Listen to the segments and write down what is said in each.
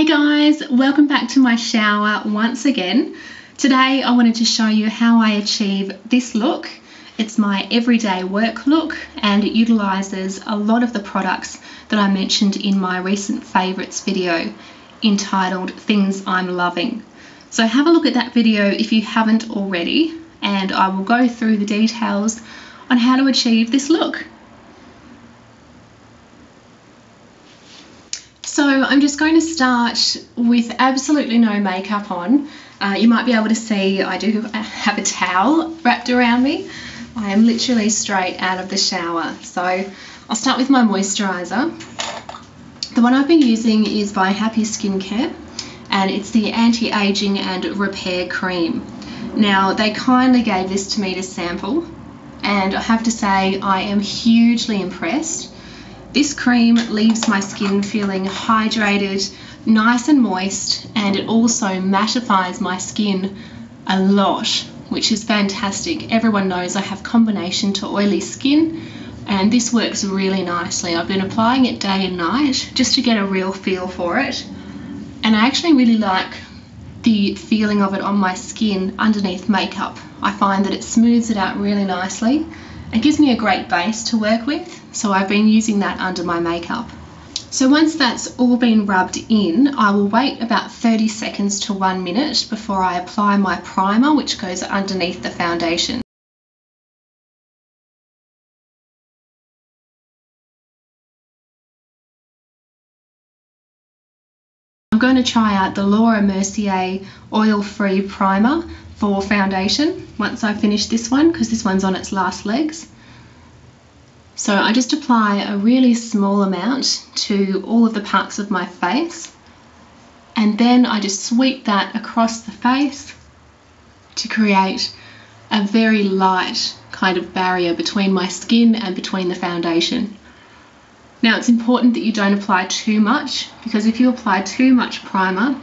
Hey guys, welcome back to my shower once again. Today I wanted to show you how I achieve this look. It's my everyday work look and it utilises a lot of the products that I mentioned in my recent favourites video entitled Things I'm Loving. So have a look at that video if you haven't already, and I will go through the details on how to achieve this look. So I'm just going to start with absolutely no makeup on. You might be able to see I do have a towel wrapped around me. I am literally straight out of the shower. So I'll start with my moisturiser. The one I've been using is by Happy Skincare and it's the Anti-Aging and Repair Cream. Now they kindly gave this to me to sample and I have to say I am hugely impressed. This cream leaves my skin feeling hydrated, nice and moist, and it also mattifies my skin a lot, which is fantastic. Everyone knows I have combination to oily skin, and this works really nicely. I've been applying it day and night just to get a real feel for it, and I actually really like the feeling of it on my skin underneath makeup. I find that it smooths it out really nicely. It gives me a great base to work with, so I've been using that under my makeup. So once that's all been rubbed in, I will wait about 30 seconds to 1 minute before I apply my primer, which goes underneath the foundation. I'm going to try out the Laura Mercier oil-free primer for foundation once I finish this one, because this one's on its last legs. So I just apply a really small amount to all of the parts of my face, and then I just sweep that across the face to create a very light kind of barrier between my skin and between the foundation. Now it's important that you don't apply too much, because if you apply too much primer,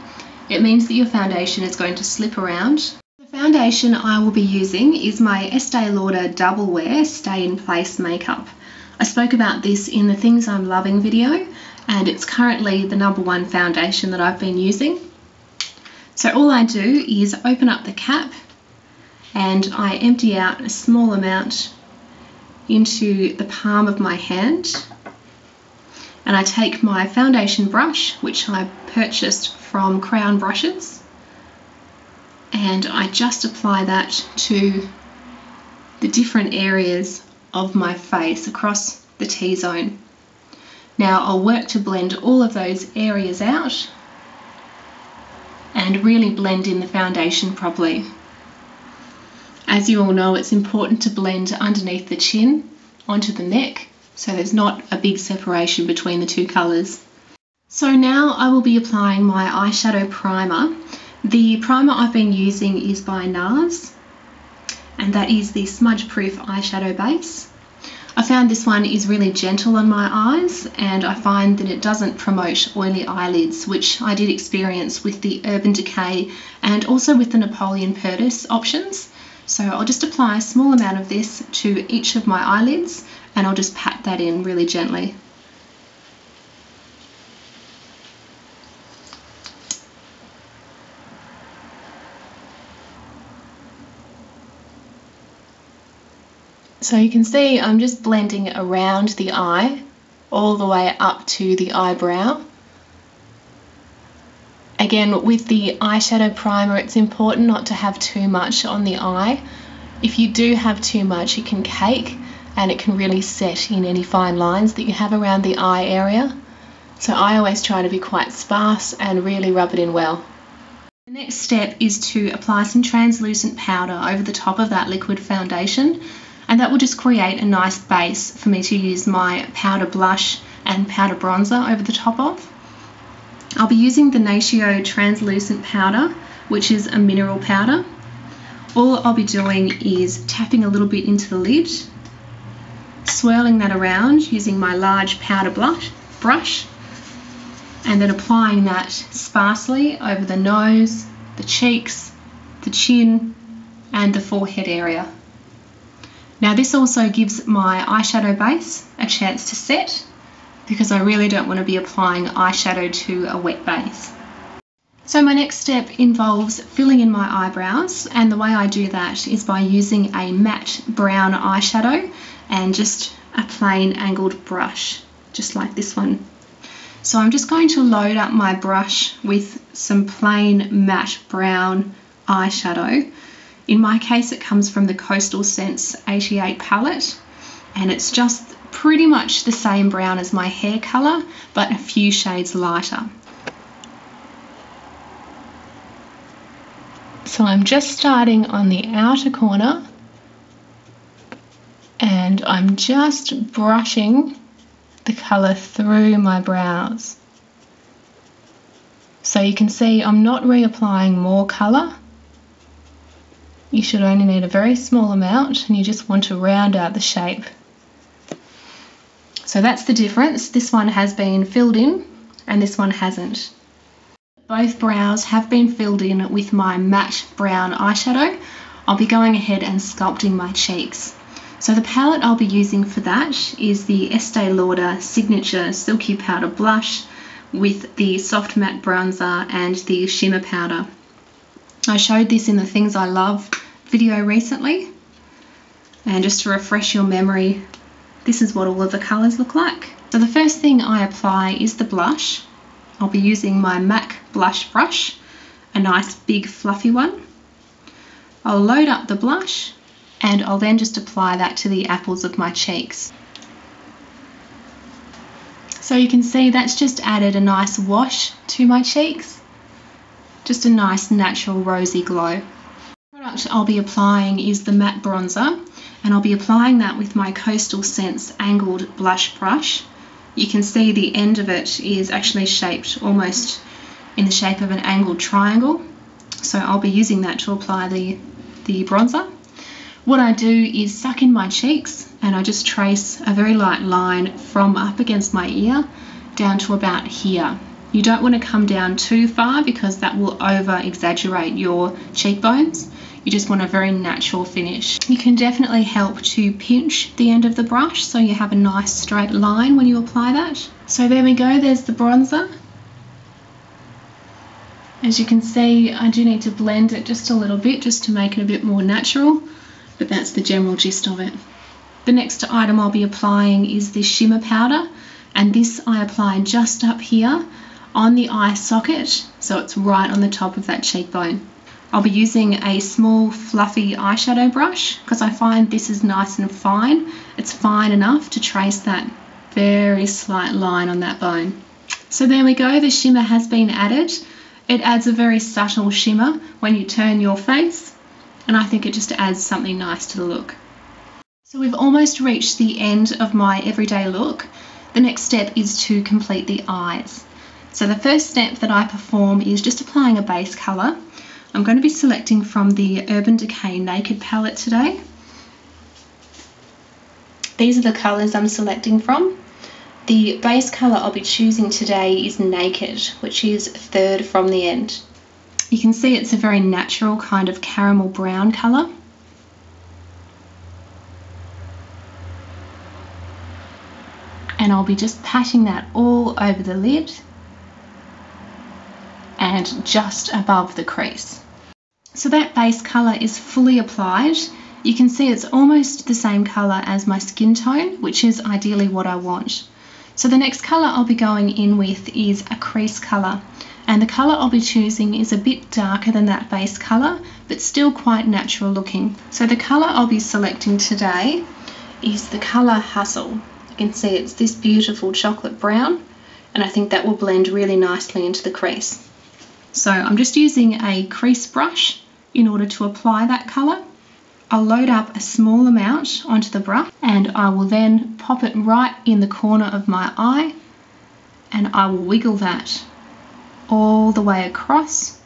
it means that your foundation is going to slip around. The foundation I will be using is my Estee Lauder Double Wear Stay in Place Makeup. I spoke about this in the Things I'm Loving video, and it's currently the #1 foundation that I've been using. So all I do is open up the cap and I empty out a small amount into the palm of my hand, and I take my foundation brush, which I purchased from Crown Brushes, and I just apply that to the different areas of my face across the T-zone. Now I'll work to blend all of those areas out and really blend in the foundation properly. As you all know, it's important to blend underneath the chin onto the neck so there's not a big separation between the two colours. So now I will be applying my eyeshadow primer. The primer I've been using is by NARS, and that is the smudge proof eyeshadow base. I found this one is really gentle on my eyes, and I find that it doesn't promote oily eyelids, which I did experience with the Urban Decay and also with the Napoleon Perdis options. So I'll just apply a small amount of this to each of my eyelids and I'll just pat that in really gently. So you can see I'm just blending around the eye all the way up to the eyebrow. Again, with the eyeshadow primer, it's important not to have too much on the eye. If you do have too much, it can cake and it can really set in any fine lines that you have around the eye area. So I always try to be quite sparse and really rub it in well. The next step is to apply some translucent powder over the top of that liquid foundation, and that will just create a nice base for me to use my powder blush and powder bronzer over the top of. I'll be using the Natio translucent powder, which is a mineral powder. All I'll be doing is tapping a little bit into the lid, swirling that around using my large powder brush, and then applying that sparsely over the nose, the cheeks, the chin, and the forehead area. Now this also gives my eyeshadow base a chance to set, because I really don't want to be applying eyeshadow to a wet base. So my next step involves filling in my eyebrows, and the way I do that is by using a matte brown eyeshadow and just a plain angled brush, just like this one. So I'm just going to load up my brush with some plain matte brown eyeshadow. In my case it comes from the Coastal Scents 88 palette, and it's just pretty much the same brown as my hair colour, but a few shades lighter. So I'm just starting on the outer corner, and I'm just brushing the colour through my brows. So you can see I'm not reapplying more colour. You should only need a very small amount, and you just want to round out the shape. So that's the difference. This one has been filled in and this one hasn't. Both brows have been filled in with my matte brown eyeshadow. I'll be going ahead and sculpting my cheeks. So the palette I'll be using for that is the Estee Lauder Signature Silky Powder Blush with the Soft Matte Bronzer and the Shimmer Powder. I showed this in the Things I Love video recently, and just to refresh your memory, this is what all of the colours look like. So the first thing I apply is the blush. I'll be using my MAC blush brush, a nice big fluffy one. I'll load up the blush and I'll then just apply that to the apples of my cheeks. So you can see that's just added a nice wash to my cheeks, just a nice natural rosy glow. The product I'll be applying is the matte bronzer, and I'll be applying that with my Coastal Scents angled blush brush. You can see the end of it is actually shaped almost in the shape of an angled triangle. So I'll be using that to apply the bronzer. What I do is suck in my cheeks and I just trace a very light line from up against my ear down to about here. You don't want to come down too far because that will over exaggerate your cheekbones. You just want a very natural finish. You can definitely help to pinch the end of the brush so you have a nice straight line when you apply that. So there we go, there's the bronzer. As you can see, I do need to blend it just a little bit just to make it a bit more natural, but that's the general gist of it. The next item I'll be applying is this shimmer powder, and this I apply just up here on the eye socket, so it's right on the top of that cheekbone. I'll be using a small fluffy eyeshadow brush because I find this is nice and fine. It's fine enough to trace that very slight line on that bone. So there we go, the shimmer has been added. It adds a very subtle shimmer when you turn your face, and I think it just adds something nice to the look. So we've almost reached the end of my everyday look. The next step is to complete the eyes. So the first step that I perform is just applying a base colour. I'm going to be selecting from the Urban Decay Naked palette today. These are the colours I'm selecting from. The base colour I'll be choosing today is Naked, which is third from the end. You can see it's a very natural kind of caramel brown colour. And I'll be just patting that all over the lid and just above the crease. So that base colour is fully applied. You can see it's almost the same colour as my skin tone, which is ideally what I want. So the next colour I'll be going in with is a crease colour, and the colour I'll be choosing is a bit darker than that base colour, but still quite natural looking. So the colour I'll be selecting today is the colour Hustle. You can see it's this beautiful chocolate brown, and I think that will blend really nicely into the crease. So I'm just using a crease brush in order to apply that colour. I'll load up a small amount onto the brush and I will then pop it right in the corner of my eye, and I will wiggle that all the way across,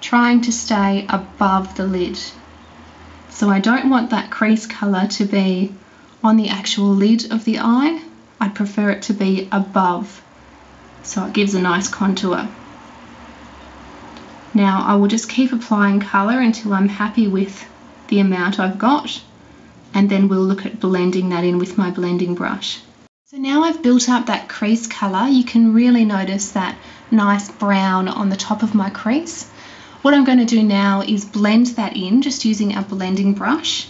trying to stay above the lid. So I don't want that crease colour to be on the actual lid of the eye. I'd prefer it to be above, so it gives a nice contour. Now I will just keep applying colour until I'm happy with the amount I've got, and then we'll look at blending that in with my blending brush. So now I've built up that crease colour, you can really notice that nice brown on the top of my crease. What I'm going to do now is blend that in just using a blending brush,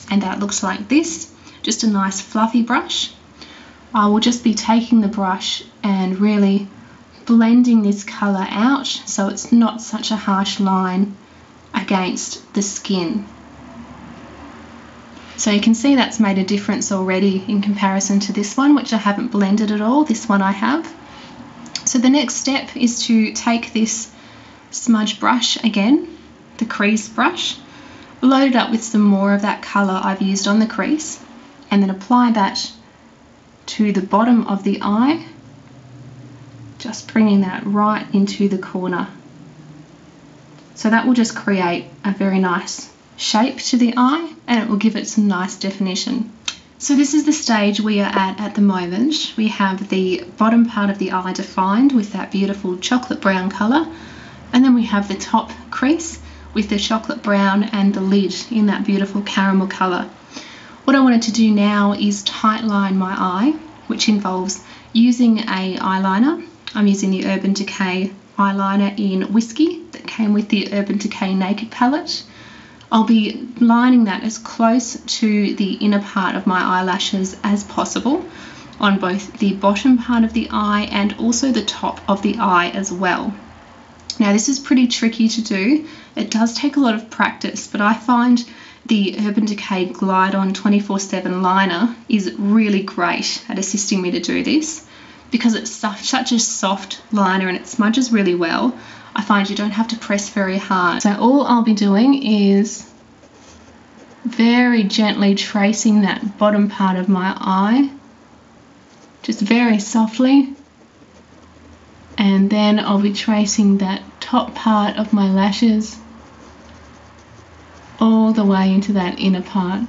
and that looks like this, just a nice fluffy brush. I will just be taking the brush and really blending this colour out so it's not such a harsh line against the skin. So you can see that's made a difference already in comparison to this one, which I haven't blended at all. This one I have. So the next step is to take this smudge brush again, the crease brush, load it up with some more of that colour I've used on the crease, and then apply that to the bottom of the eye, just bringing that right into the corner. So that will just create a very nice shape to the eye, and it will give it some nice definition. So this is the stage we are at the moment. We have the bottom part of the eye defined with that beautiful chocolate brown colour, and then we have the top crease with the chocolate brown and the lid in that beautiful caramel colour. What I wanted to do now is tight line my eye, which involves using a eyeliner. I'm using the Urban Decay eyeliner in Whiskey that came with the Urban Decay Naked palette. I'll be lining that as close to the inner part of my eyelashes as possible on both the bottom part of the eye and also the top of the eye as well. Now this is pretty tricky to do. It does take a lot of practice, but I find the Urban Decay Glide On 24/7 liner is really great at assisting me to do this because it's such a soft liner and it smudges really well. I find you don't have to press very hard. So all I'll be doing is very gently tracing that bottom part of my eye, just very softly, and then I'll be tracing that top part of my lashes all the way into that inner part.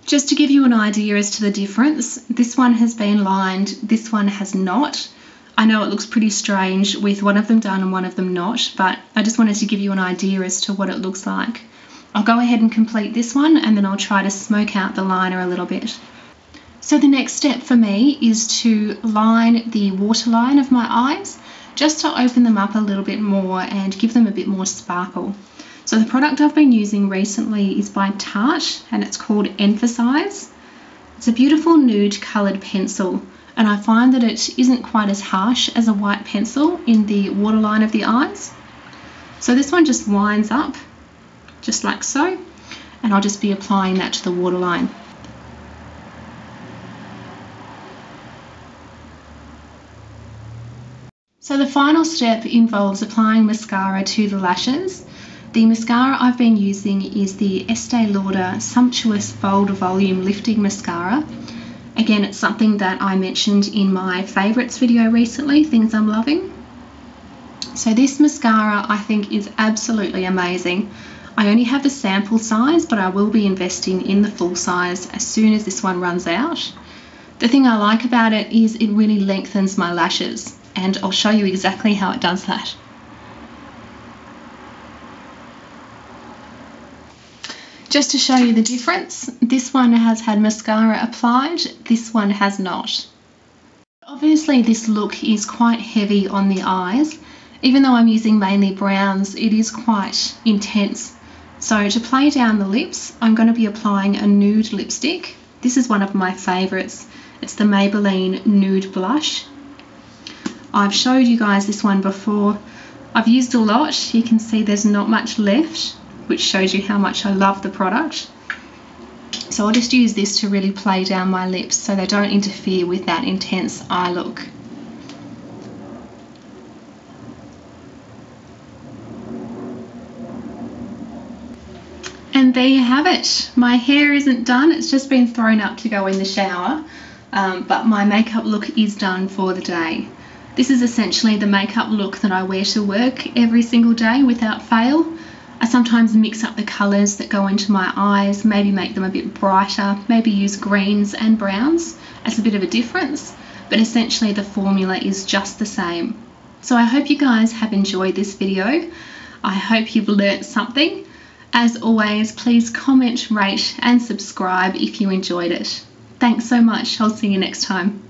Just to give you an idea as to the difference, this one has been lined, this one has not. I know it looks pretty strange with one of them done and one of them not, but I just wanted to give you an idea as to what it looks like. I'll go ahead and complete this one, and then I'll try to smoke out the liner a little bit. So the next step for me is to line the waterline of my eyes, just to open them up a little bit more and give them a bit more sparkle. So the product I've been using recently is by Tarte, and it's called Emphasize. It's a beautiful nude coloured pencil, and I find that it isn't quite as harsh as a white pencil in the waterline of the eyes. So this one just winds up just like so, and I'll just be applying that to the waterline. So the final step involves applying mascara to the lashes. The mascara I've been using is the Estee Lauder Sumptuous Bold Volume Lifting Mascara. Again, it's something that I mentioned in my favourites video recently, Things I'm Loving. So this mascara I think is absolutely amazing. I only have the sample size, but I will be investing in the full size as soon as this one runs out. The thing I like about it is it really lengthens my lashes, and I'll show you exactly how it does that. Just to show you the difference, this one has had mascara applied, this one has not. Obviously this look is quite heavy on the eyes. Even though I'm using mainly browns, it is quite intense. So to play down the lips, I'm going to be applying a nude lipstick. This is one of my favourites. It's the Maybelline Nude Blush. I've showed you guys this one before. I've used a lot. You can see there's not much left, which shows you how much I love the product. So I'll just use this to really play down my lips so they don't interfere with that intense eye look. And there you have it. My hair isn't done, it's just been thrown up to go in the shower, but my makeup look is done for the day. This is essentially the makeup look that I wear to work every single day without fail. I sometimes mix up the colours that go into my eyes, maybe make them a bit brighter, maybe use greens and browns as a bit of a difference, but essentially the formula is just the same. So I hope you guys have enjoyed this video. I hope you've learnt something. As always, please comment, rate and subscribe if you enjoyed it. Thanks so much. I'll see you next time.